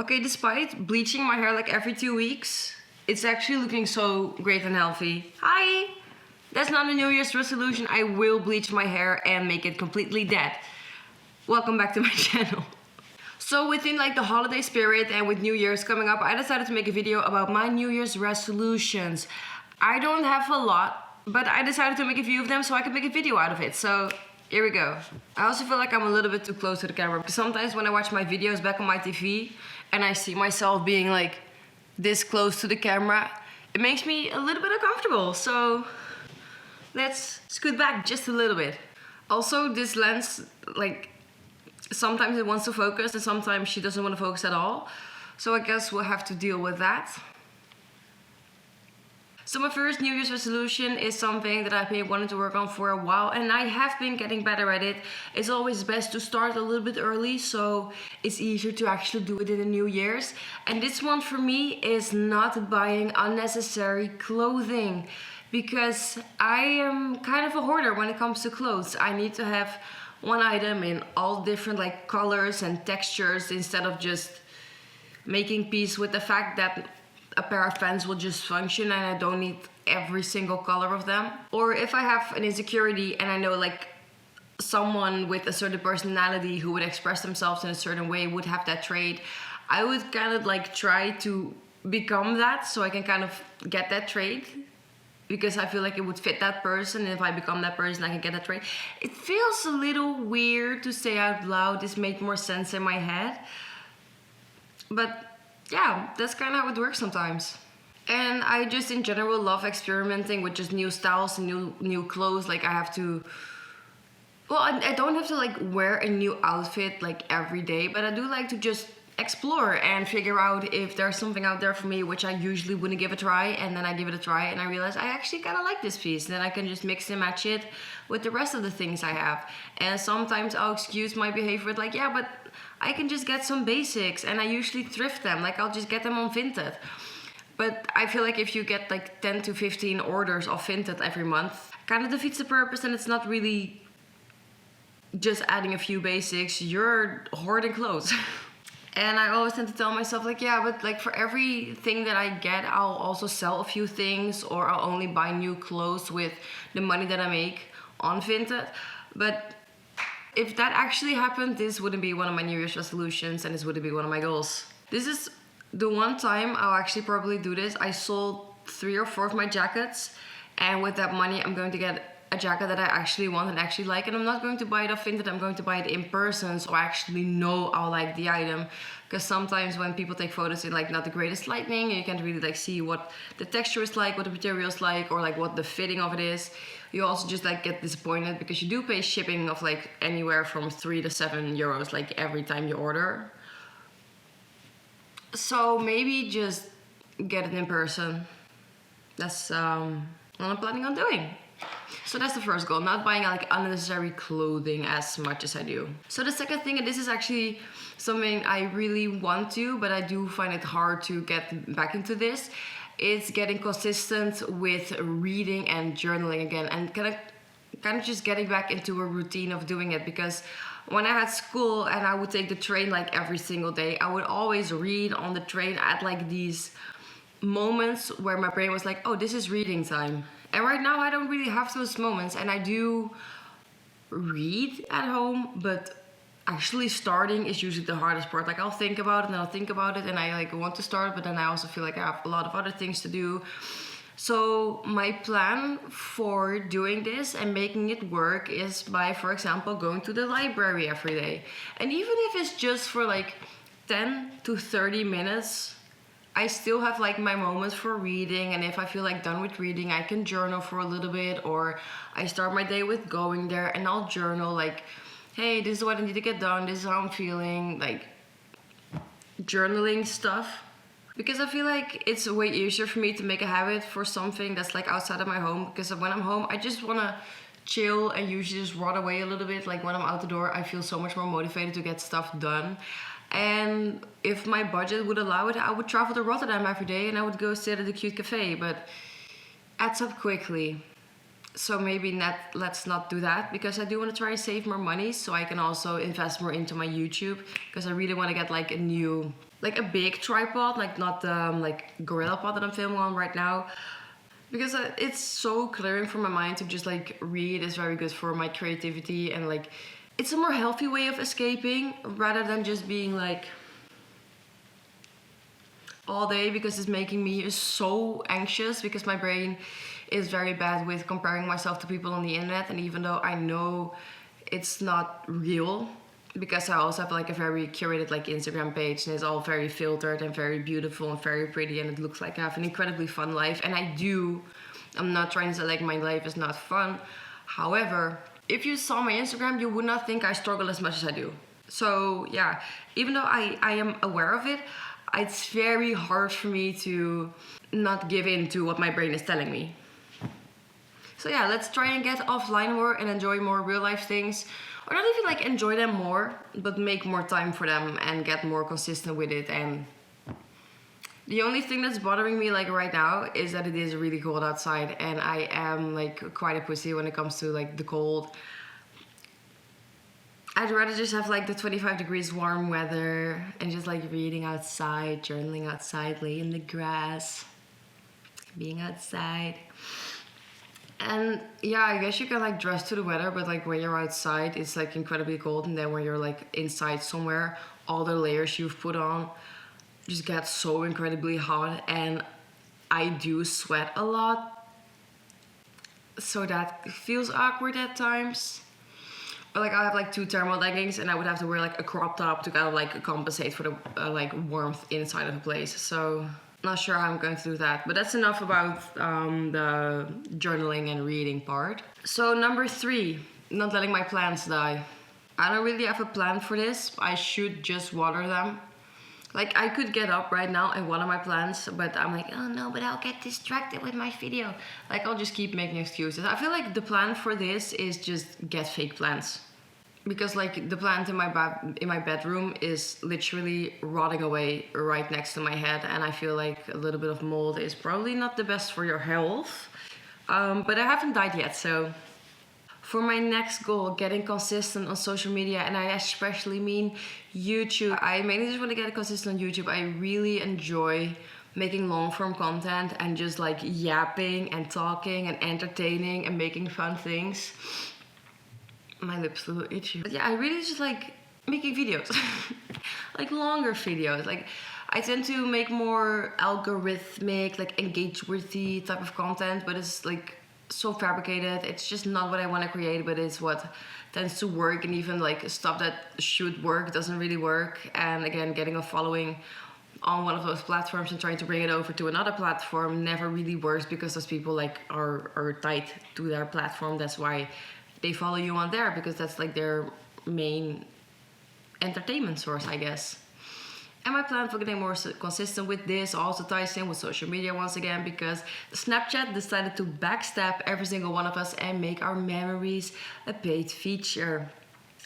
Okay, despite bleaching my hair like every 2 weeks, it's actually looking so great and healthy. Hi! That's not a New Year's resolution. I will bleach my hair and make it completely dead. Welcome back to my channel. So within like the holiday spirit and with New Year's coming up, I decided to make a video about my New Year's resolutions. I don't have a lot, but I decided to make a few of them so I could make a video out of it. So here we go. I also feel like I'm a little bit too close to the camera because sometimes when I watch my videos back on my TV and I see myself being like this close to the camera, it makes me a little bit uncomfortable. So let's scoot back just a little bit. Also, this lens, like, sometimes it wants to focus and sometimes she doesn't want to focus at all. So I guess we'll have to deal with that. So my first New Year's resolution is something that I've been wanting to work on for a while, and I have been getting better at it. It's always best to start a little bit early so it's easier to actually do it in the New Year's. And this one for me is not buying unnecessary clothing, because I am kind of a hoarder when it comes to clothes. I need to have one item in all different like colors and textures instead of just making peace with the fact that a pair of pants will just function and I don't need every single color of them. Or if I have an insecurity and I know like someone with a certain personality who would express themselves in a certain way would have that trait, I would kind of like try to become that so I can kind of get that trait, because I feel like it would fit that person, and if I become that person I can get that trait. It feels a little weird to say out loud. This made more sense in my head, but yeah, that's kind of how it works sometimes. And I just in general love experimenting with just new styles and new clothes. Like I don't have to like wear a new outfit like every day, but I do like to just explore and figure out if there's something out there for me which I usually wouldn't give a try, and then I give it a try and I realize I actually kind of like this piece. Then I can just mix and match it with the rest of the things I have. And sometimes I'll excuse my behavior with like, yeah, but I can just get some basics, and I usually thrift them. Like I'll just get them on Vinted. But I feel like if you get like 10 to 15 orders of Vinted every month, kind of defeats the purpose, and it's not really just adding a few basics. You're hoarding clothes. And I always tend to tell myself like, yeah, but like for everything that I get, I'll also sell a few things, or I'll only buy new clothes with the money that I make on Vinted. But if that actually happened, this wouldn't be one of my New Year's resolutions, and this wouldn't be one of my goals. This is the one time I'll actually probably do this. I sold 3 or 4 of my jackets, and with that money I'm going to get a jacket that I actually want and actually like, and I'm not going to buy it off Vinted, I'm going to buy it in person so I actually know I'll like the item. Because sometimes when people take photos in like not the greatest lighting, you can't really like see what the texture is like, what the material is like, or like what the fitting of it is. You also just like get disappointed because you do pay shipping of like anywhere from 3 to 7 euros like every time you order. So maybe just get it in person. That's what I'm planning on doing. So that's the first goal, not buying like unnecessary clothing as much as I do. So the second thing, and this is actually something I really want to, but I do find it hard to get back into this, is getting consistent with reading and journaling again, and kind of just getting back into a routine of doing it. Because when I had school and I would take the train like every single day, I would always read on the train at like these moments where my brain was like, oh, this is reading time. And right now I don't really have those moments, and I do read at home, but actually starting is usually the hardest part. Like I'll think about it and I'll think about it and I like want to start, but then I also feel like I have a lot of other things to do. So my plan for doing this and making it work is by, for example, going to the library every day. And even if it's just for like 10 to 30 minutes, I still have like my moments for reading, and if I feel like done with reading, I can journal for a little bit, or I start my day with going there and I'll journal like, hey, this is what I need to get done, this is how I'm feeling, like journaling stuff. Because I feel like it's way easier for me to make a habit for something that's like outside of my home, because when I'm home I just want to chill and usually just run away a little bit. Like when I'm out the door I feel so much more motivated to get stuff done. And if my budget would allow it, I would travel to Rotterdam every day and I would go sit at a cute cafe, but adds up quickly. So maybe let's not do that, because I do want to try and save more money so I can also invest more into my YouTube, because I really want to get like a new like a big tripod, like not the like gorilla pod that I'm filming on right now, because it's so clearing for my mind to just like read is very good for my creativity, and like it's a more healthy way of escaping rather than just being like all day, because it's making me so anxious, because my brain is very bad with comparing myself to people on the internet. And even though I know it's not real, because I also have like a very curated like Instagram page, and it's all very filtered and very beautiful and very pretty, and it looks like I have an incredibly fun life, and I'm not trying to say like my life is not fun. However, if you saw my Instagram, you would not think I struggle as much as I do. So yeah, even though I am aware of it, it's very hard for me to not give in to what my brain is telling me. So yeah, let's try and get offline more and enjoy more real life things. Or not even like enjoy them more, but make more time for them and get more consistent with it. And the only thing that's bothering me like right now is that it is really cold outside, and I am like quite a pussy when it comes to like the cold. I'd rather just have like the 25 degrees warm weather and just like reading outside, journaling outside, lay in the grass, being outside. And yeah, I guess you can like dress to the weather, but like when you're outside, it's like incredibly cold. And then when you're like inside somewhere, all the layers you've put on just get so incredibly hot. And I do sweat a lot, so that feels awkward at times. Or like I have like 2 thermal leggings, and I would have to wear like a crop top to kind of like compensate for the like warmth inside of the place. So not sure how I'm going to do that, but that's enough about the journaling and reading part. So number 3, not letting my plants die. I don't really have a plan for this. I should just water them. Like I could get up right now and water my plants, but I'm like, oh no, but I'll get distracted with my video. Like I'll just keep making excuses. I feel like the plan for this is just get fake plants. Because like the plant in my bedroom is literally rotting away right next to my head, and I feel like a little bit of mold is probably not the best for your health. But I haven't died yet, so. For my next goal, getting consistent on social media, and I especially mean YouTube. I mainly just want to get consistent on YouTube. I really enjoy making long form content and just like yapping and talking and entertaining and making fun things. My lips a little itchy. But yeah, I really just like making videos. Like longer videos. Like I tend to make more algorithmic, like engage-worthy type of content, but it's like so fabricated. It's just not what I want to create, but it's what tends to work. And even like stuff that should work doesn't really work. And again, getting a following on one of those platforms and trying to bring it over to another platform never really works, because those people like are tied to their platform. That's why they follow you on there, because that's like their main entertainment source, I guess. And my plan for getting more consistent with this also ties in with social media once again, because Snapchat decided to backstab every single one of us and make our memories a paid feature.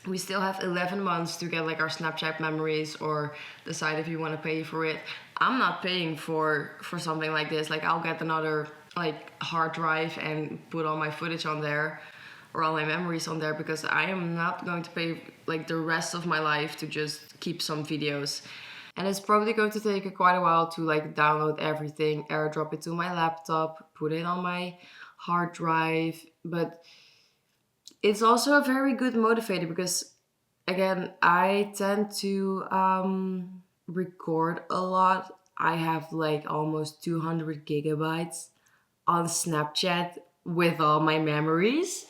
We still have 11 months to get like our Snapchat memories, or decide if you want to pay for it. I'm not paying for something like this. Like I'll get another like hard drive and put all my footage on there, or all my memories on there, because I am not going to pay like the rest of my life to just keep some videos. And it's probably going to take quite a while to like download everything, airdrop it to my laptop, put it on my hard drive. But it's also a very good motivator, because again, I tend to record a lot. I have like almost 200 gigabytes on Snapchat with all my memories.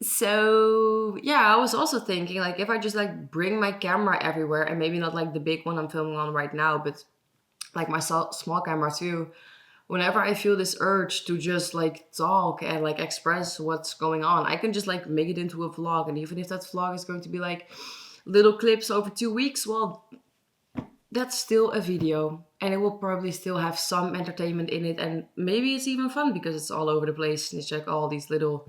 So yeah, I was also thinking like if I just like bring my camera everywhere, and maybe not like the big one I'm filming on right now, but like my small camera too, whenever I feel this urge to just like talk and like express what's going on, I can just like make it into a vlog. And even if that vlog is going to be like little clips over 2 weeks, well, that's still a video, and it will probably still have some entertainment in it, and maybe it's even fun because it's all over the place and it's like all these little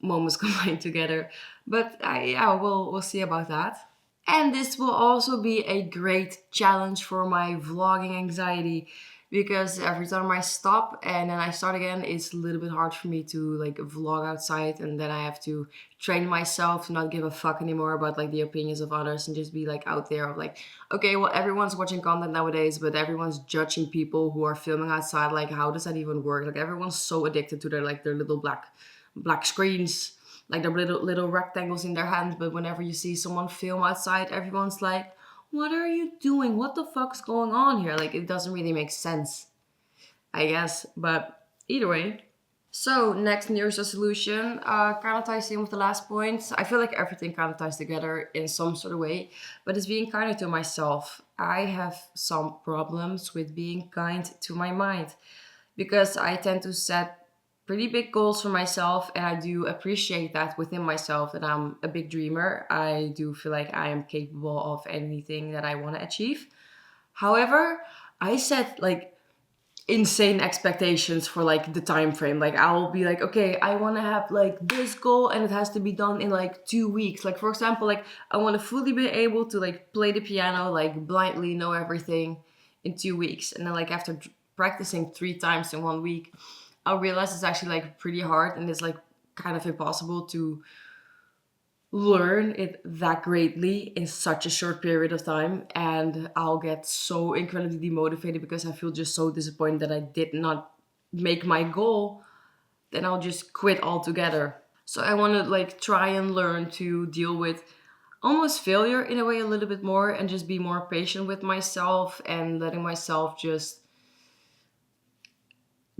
moments combined together. But yeah, we'll see about that. And this will also be a great challenge for my vlogging anxiety, because every time I stop and then I start again, it's a little bit hard for me to like vlog outside, and then I have to train myself to not give a fuck anymore about like the opinions of others and just be like out there of like, okay, well, everyone's watching content nowadays, but everyone's judging people who are filming outside. Like, how does that even work? Like, everyone's so addicted to their little black screens, like their little rectangles in their hands. But whenever you see someone film outside, everyone's like, what are you doing? What the fuck's going on here? Like, it doesn't really make sense, I guess. But either way. So, next New Year's resolution kind of ties in with the last point. I feel like everything kind of ties together in some sort of way, but it's being kinder to myself. I have some problems with being kind to my mind because I tend to set pretty big goals for myself, and I do appreciate that within myself that I'm a big dreamer. I do feel like I am capable of anything that I want to achieve. However, I set like insane expectations for like the time frame. Like, I'll be like, okay, I want to have like this goal and it has to be done in like 2 weeks. Like, for example, like I want to fully be able to like play the piano, like blindly know everything in 2 weeks. And then like after practicing 3 times in 1 week, I'll realize it's actually like pretty hard and it's like kind of impossible to learn it that greatly in such a short period of time, and I'll get so incredibly demotivated because I feel just so disappointed that I did not make my goal. Then I'll just quit altogether. So I want to like try and learn to deal with almost failure in a way a little bit more, and just be more patient with myself and letting myself just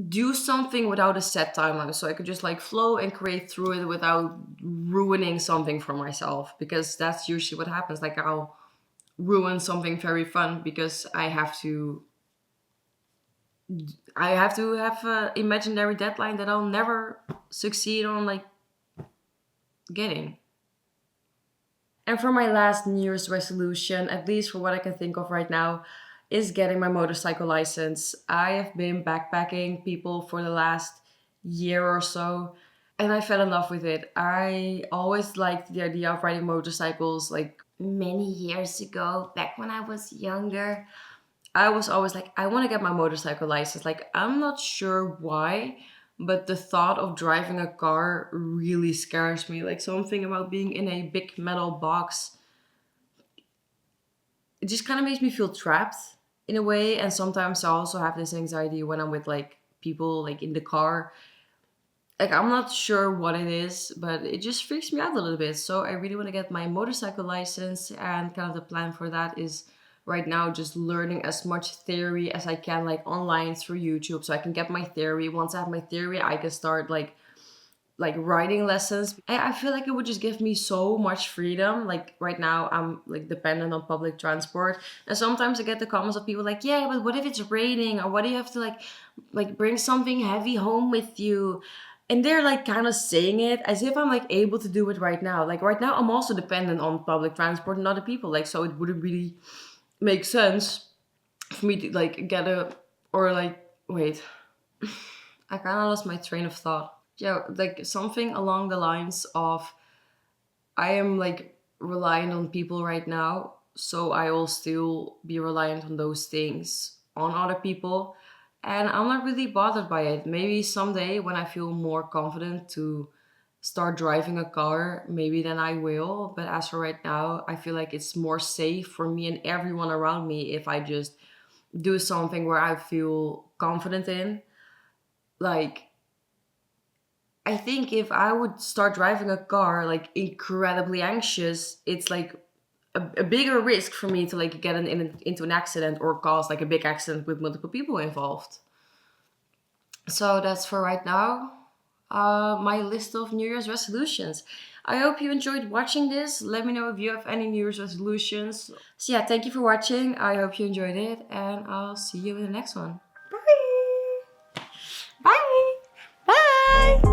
do something without a set timeline, so I could just like flow and create through it without ruining something for myself, because that's usually what happens. Like, I'll ruin something very fun because I have to have a imaginary deadline that I'll never succeed on like getting. And for my last New Year's resolution, at least for what I can think of right now, is getting my motorcycle license. I have been backpacking people for the last year or so, and I fell in love with it. I always liked the idea of riding motorcycles like many years ago, back when I was younger. I was always like, I want to get my motorcycle license. Like, I'm not sure why, but the thought of driving a car really scares me. Like, something about being in a big metal box, it just kind of makes me feel trapped in a way. And sometimes I also have this anxiety when I'm with like people like in the car. Like, I'm not sure what it is, but it just freaks me out a little bit. So I really want to get my motorcycle license, and kind of the plan for that is right now just learning as much theory as I can, like online through YouTube, so I can get my theory. Once I have my theory, I can start like riding lessons. I feel like it would just give me so much freedom. Like, right now I'm like dependent on public transport, and sometimes I get the comments of people like, yeah, but what if it's raining, or what do you have to like bring something heavy home with you? And they're like kind of saying it as if I'm like able to do it right now. Like, right now I'm also dependent on public transport and other people, like, so it wouldn't really make sense for me to like get a, or like, wait, I kind of lost my train of thought. Yeah, like something along the lines of, I am like reliant on people right now, so I will still be reliant on those things on other people. And I'm not really bothered by it. Maybe someday when I feel more confident to start driving a car, maybe then I will. But as for right now, I feel like it's more safe for me and everyone around me if I just do something where I feel confident in. Like, I think if I would start driving a car like incredibly anxious, it's like a bigger risk for me to like get into an accident or cause like a big accident with multiple people involved. So that's for right now. My list of New Year's resolutions. I hope you enjoyed watching this. Let me know if you have any New Year's resolutions. So yeah, thank you for watching. I hope you enjoyed it, and I'll see you in the next one. Bye. Bye. Bye.